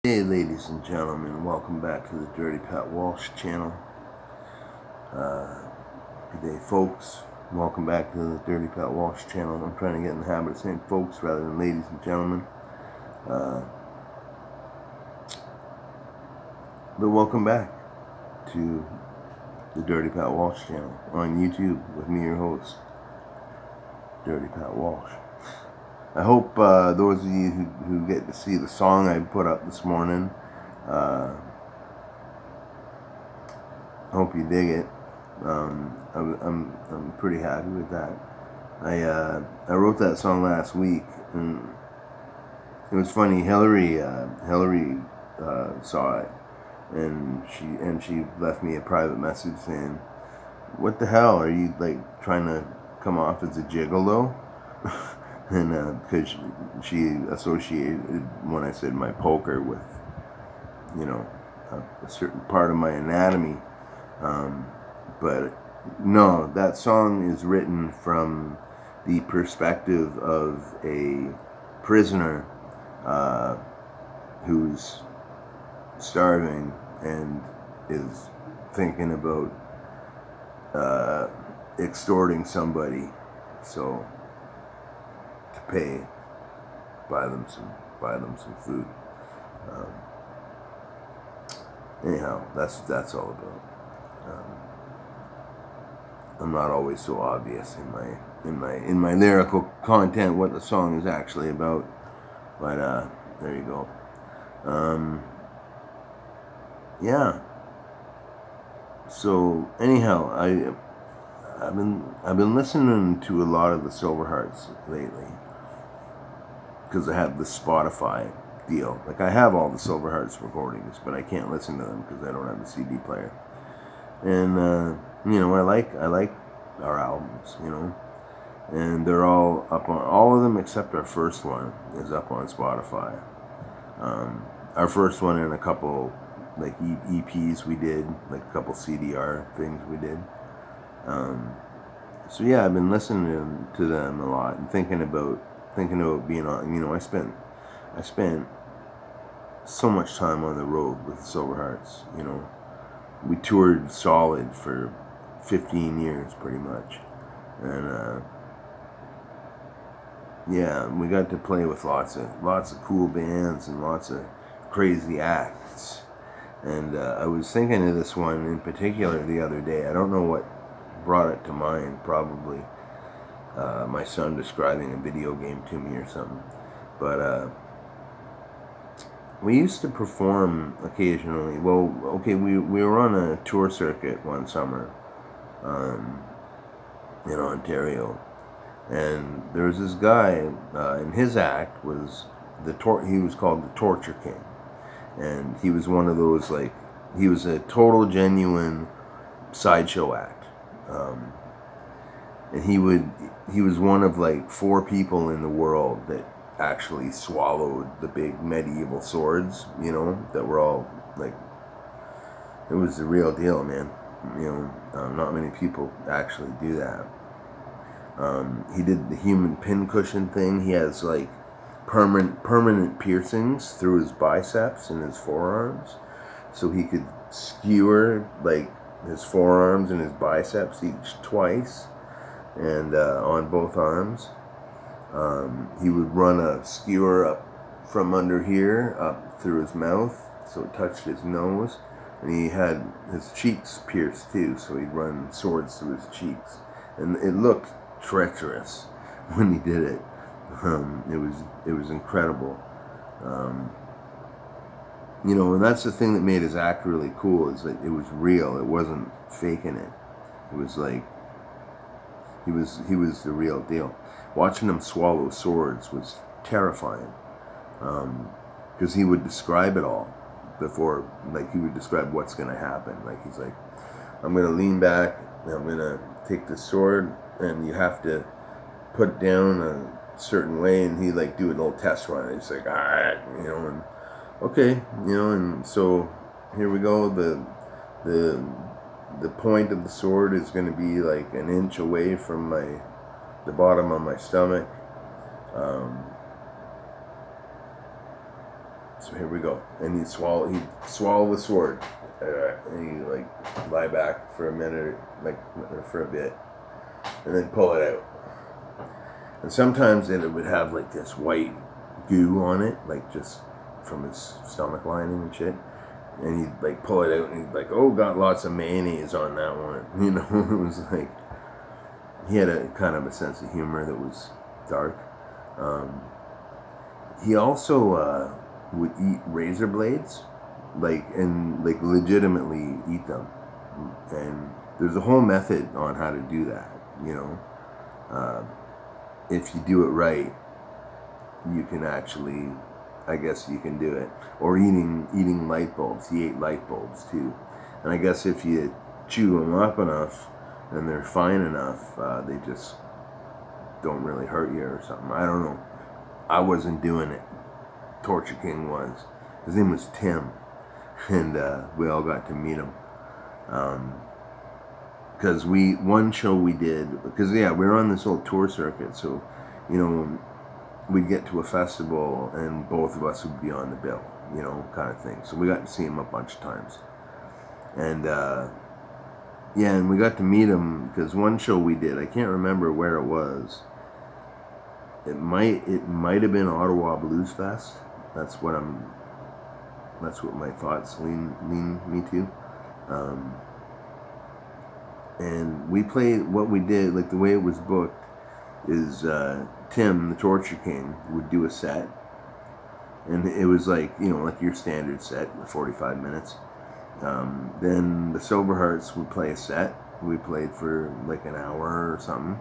Hey ladies and gentlemen, welcome back to the Dirty Pat Walsh channel. Good day folks, welcome back to the Dirty Pat Walsh channel. I'm trying to get in the habit of saying folks rather than ladies and gentlemen. But welcome back to the Dirty Pat Walsh channel on YouTube with me, your host, Dirty Pat Walsh. I hope those of you who get to see the song I put up this morning, I hope you dig it. I'm pretty happy with that. I wrote that song last week, and it was funny. Hillary saw it, and she left me a private message saying, "What the hell are you like trying to come off as a gigolo?" And because she associated when I said my poker with, you know, a certain part of my anatomy. But no, that song is written from the perspective of a prisoner who's starving and is thinking about extorting somebody, so to pay, buy them some food. Anyhow, that's all about. I'm not always so obvious in my lyrical content what the song is actually about, but there you go. Yeah. So anyhow, I've been listening to a lot of the Silverhearts lately because I have the Spotify deal. Like, I have all the Silverhearts recordings, but I can't listen to them because I don't have a CD player. And you know, I like our albums, you know, and they're all up on, all of them except our first one is up on Spotify. Our first one and a couple like EPs we did, like a couple CDR things we did. So yeah, I've been listening to them a lot and thinking about being on. You know, I spent so much time on the road with the Silverhearts. You know, we toured solid for 15 years pretty much, and yeah, we got to play with lots of cool bands and lots of crazy acts. And I was thinking of this one in particular the other day. I don't know what brought it to mind. Probably my son describing a video game to me or something. But we used to perform occasionally. Well, okay, we were on a tour circuit one summer in Ontario, and there was this guy, and his act was he was called the Torture King. And he was one of those, like, he was a total genuine sideshow act. And he was one of like 4 people in the world that actually swallowed the big medieval swords, you know, that were all like, it was the real deal, man. You know, not many people actually do that. He did the human pincushion thing. He has like permanent piercings through his biceps and his forearms, so he could skewer like his forearms and his biceps each twice, and on both arms. He would run a skewer up from under here up through his mouth, so it touched his nose, and he had his cheeks pierced too, so he'd run swords through his cheeks, and it looked treacherous when he did it. It was incredible. You know, and that's the thing that made his act really cool, is that it was real. It wasn't faking it. It was like he was the real deal. Watching him swallow swords was terrifying, because he would describe it all before. Like, he would describe what's going to happen. Like, he's like, I'm going to lean back, and I'm going to take the sword, and you have to put it down a certain way, and he like do a little test run. He's like, alright, you know, and okay, you know, and so here we go. The point of the sword is going to be like an inch away from the bottom of my stomach. So here we go. And he'd swallow the sword. And he'd like lie back for a minute, like for a bit, and then pull it out. And sometimes it would have like this white goo on it, like just from his stomach lining and shit. And he'd like pull it out and he'd like, oh, got lots of mayonnaise on that one. You know, it was like, he had a kind of a sense of humor that was dark. He also would eat razor blades, and legitimately eat them. And there's a whole method on how to do that, you know. If you do it right, you can actually, I guess you can do it. Or eating light bulbs. He ate light bulbs too. And I guess if you chew them up enough and they're fine enough, they just don't really hurt you or something. I don't know. I wasn't doing it. Torture King was. His name was Tim. And we all got to meet him. Because one show we did, because yeah, we were on this whole tour circuit, so, you know, we'd get to a festival and both of us would be on the bill, you know, kind of thing. So we got to see him a bunch of times. And, yeah, and we got to meet him because one show we did, I can't remember where it was. It might have been Ottawa Blues Fest. That's what my thoughts lean me to. And we played, what we did, like the way it was booked, is Tim, the Torture King, would do a set. And it was like, you know, like your standard set, 45 minutes. Then the Sober Hearts would play a set. We played for like an hour or something.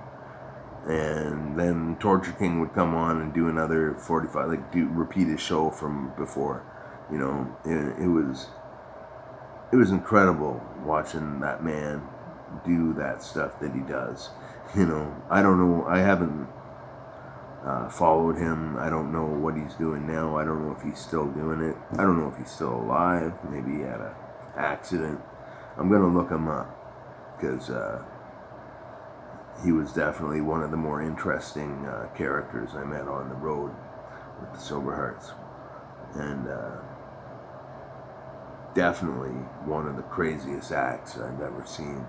And then Torture King would come on and do another 45, like repeat his show from before. You know, it was incredible watching that man do that stuff that he does. You know, I don't know, I haven't followed him. I don't know what he's doing now. I don't know if he's still doing it. I don't know if he's still alive. Maybe he had an accident. I'm gonna look him up because he was definitely one of the more interesting characters I met on the road with the Sober Hearts. And definitely one of the craziest acts I've ever seen.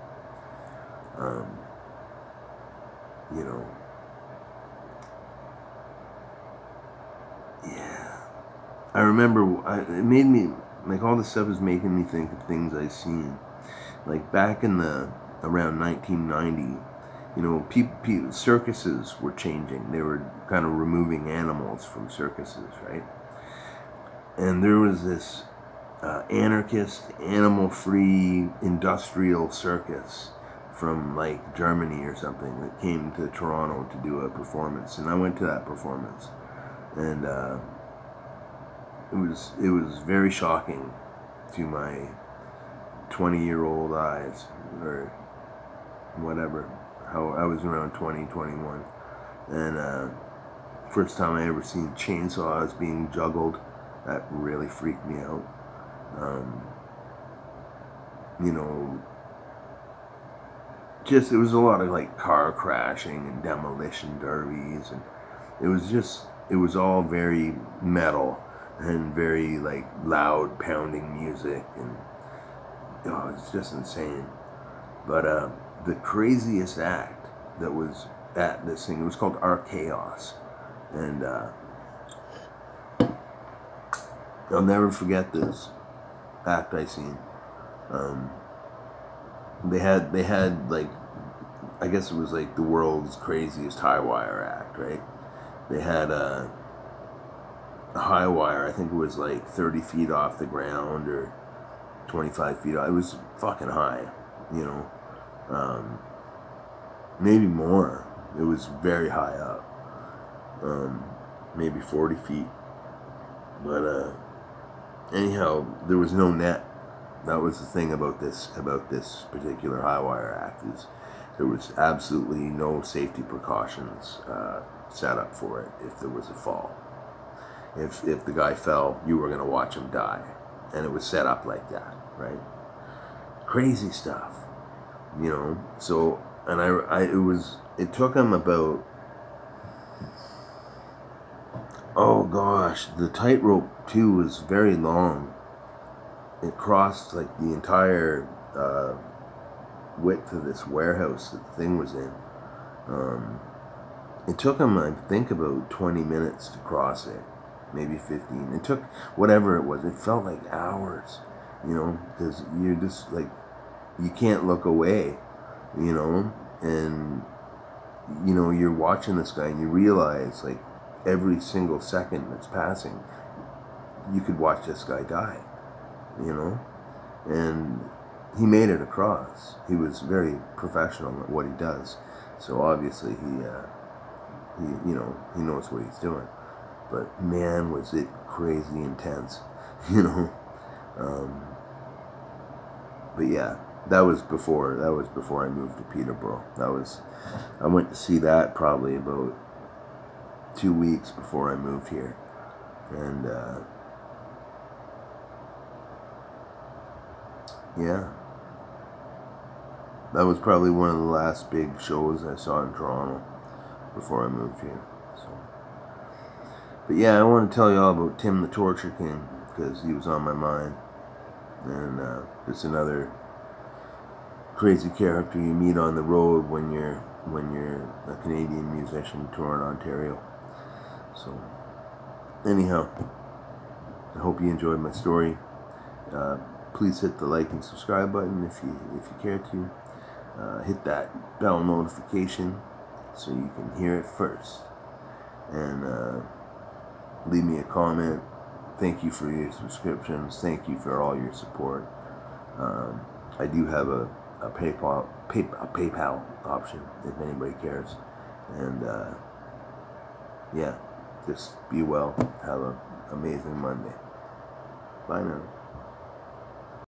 You know, yeah. I remember, it made me, like all this stuff is making me think of things I've seen. Like back in around 1990, you know, circuses were changing. They were kind of removing animals from circuses, right? And there was this anarchist, animal-free industrial circus from like Germany or something that came to Toronto to do a performance, and I went to that performance, and it was very shocking to my 20-year-old eyes, or whatever. How I was around 20, 21, and first time I ever seen chainsaws being juggled. That really freaked me out. You know, just, it was a lot of like car crashing and demolition derbies, and it was all very metal and very like loud pounding music, and oh, it's just insane. But the craziest act that was at this thing, it was called Archaos, and I'll never forget this act I seen. They had like, I guess it was like the world's craziest high wire act, right? They had a high wire, I think it was like 30 feet off the ground or 25 feet off. It was fucking high, you know. Maybe more. It was very high up. Maybe 40 feet. But anyhow, there was no net. That was the thing about this particular high wire act, is there was absolutely no safety precautions set up for it if there was a fall. If the guy fell, you were going to watch him die. And it was set up like that, right? Crazy stuff, you know. So, and it took him about Oh gosh, the tightrope too was very long. It crossed like the entire width of this warehouse that the thing was in. It took him, I think, about 20 minutes to cross it, maybe 15. It took whatever it was. It felt like hours, because you're just like, you can't look away, and you're watching this guy and you realize like every single second that's passing, you could watch this guy die, and he made it across. He was very professional at what he does, so obviously he knows what he's doing. But man, was it crazy intense, But yeah, that was before I moved to Peterborough. I went to see that probably about 2 weeks before I moved here, and yeah, that was probably one of the last big shows I saw in Toronto before I moved here. So, but yeah, I want to tell you all about Tim the Torture King because he was on my mind, and it's another crazy character you meet on the road when you're a Canadian musician touring Ontario. So, anyhow, I hope you enjoyed my story. Please hit the like and subscribe button if you care to. Hit that bell notification so you can hear it first. And leave me a comment. Thank you for your subscriptions. Thank you for all your support. I do have a PayPal option if anybody cares. And yeah, just be well. Have an amazing Monday. Bye now.